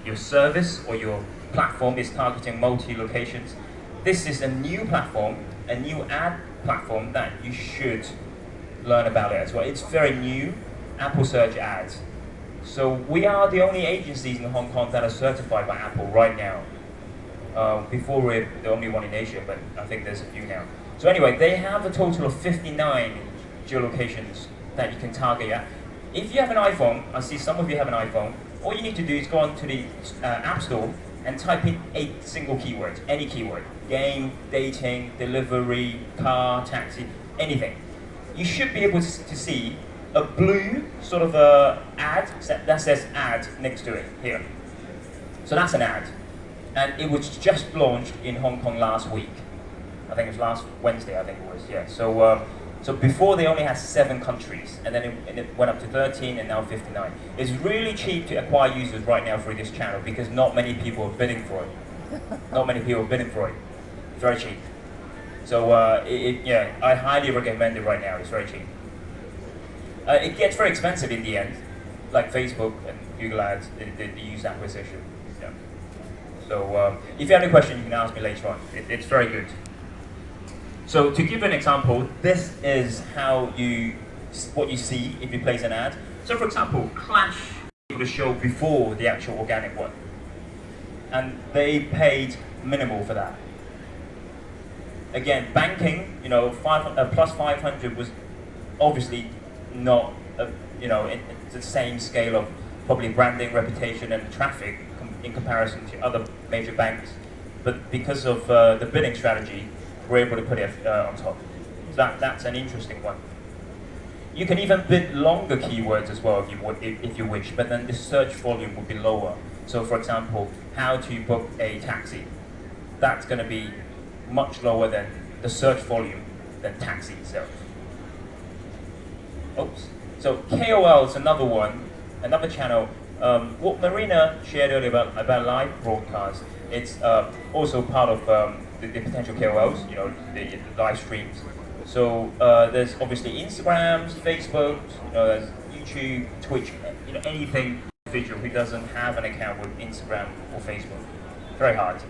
your service or your platform is targeting multi-locations, this is a new platform, a new ad platform that you should learn about it as well. It's very new, Apple Search Ads. So we are the only agencies in Hong Kong that are certified by Apple right now. Before we're the only one in Asia, but I think there's a few now. So anyway, they have a total of 59 geolocations that you can target at. If you have an iPhone, I see some of you have an iPhone, all you need to do is go onto the App Store and type in a single keyword, any keyword. Game, dating, delivery, car, taxi, anything. You should be able to see a blue sort of ad that says ad next to it here. So that's an ad. And it was just launched in Hong Kong last week. I think it was last Wednesday, I think it was, yeah. So before they only had 7 countries, and then it went up to 13 and now 59. It's really cheap to acquire users right now for this channel because not many people are bidding for it. Not many people are bidding for it. It's very cheap. So yeah, I highly recommend it right now. It's very cheap. It gets very expensive in the end, like Facebook and Google Ads, the user acquisition. Yeah. So if you have any questions, you can ask me later on. It's very good. So to give an example, this is what you see if you place an ad. So for example, Clash able to show before the actual organic one, and they paid minimal for that. Again, banking, plus 500 was obviously not, it's the same scale of probably branding, reputation, and traffic in comparison to other major banks. But because of the bidding strategy, we're able to put it on top. So that's an interesting one. You can even bid longer keywords as well if you wish, but then the search volume would be lower. So for example, how to book a taxi. That's going to be much lower than the search volume than taxi itself. Oops. So KOL is another one, another channel. What Marina shared earlier about live broadcast, it's also part of the potential KOLs, the live streams. So there's obviously Instagrams, Facebook, there's YouTube, Twitch, anything individual who doesn't have an account with Instagram or Facebook. Very hard.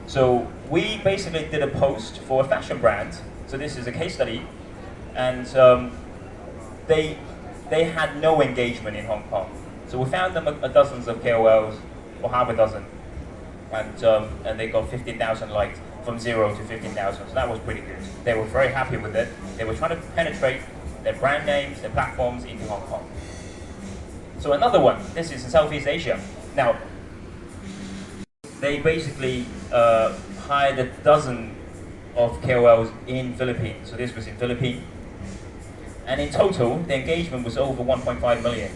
So we basically did a post for a fashion brand. So this is a case study, and they had no engagement in Hong Kong. So we found them a dozens of KOLs, or half a dozen, and they got 15,000 likes from 0 to 15,000. So that was pretty good. They were very happy with it. They were trying to penetrate their brand names, their platforms into Hong Kong. So another one. This is in Southeast Asia. Now, they basically hired a dozen of KOLs in Philippines. So this was in Philippines. And in total, the engagement was over 1.5 million.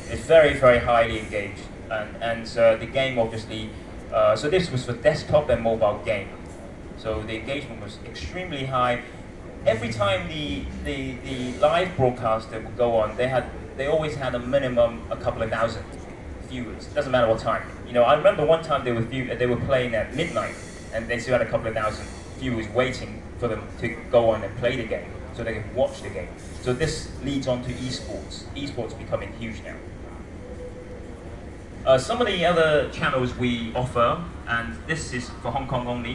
It's very, very highly engaged. And the game obviously, so this was for desktop and mobile game. So the engagement was extremely high. Every time the live broadcaster would go on, they always had a minimum a couple of thousand viewers. Doesn't matter what time. I remember one time they were playing at midnight, and they still had a couple of thousand viewers waiting for them to go on and play the game, so they could watch the game. So this leads on to esports. Esports becoming huge now. Some of the other channels we offer, and this is for Hong Kong only.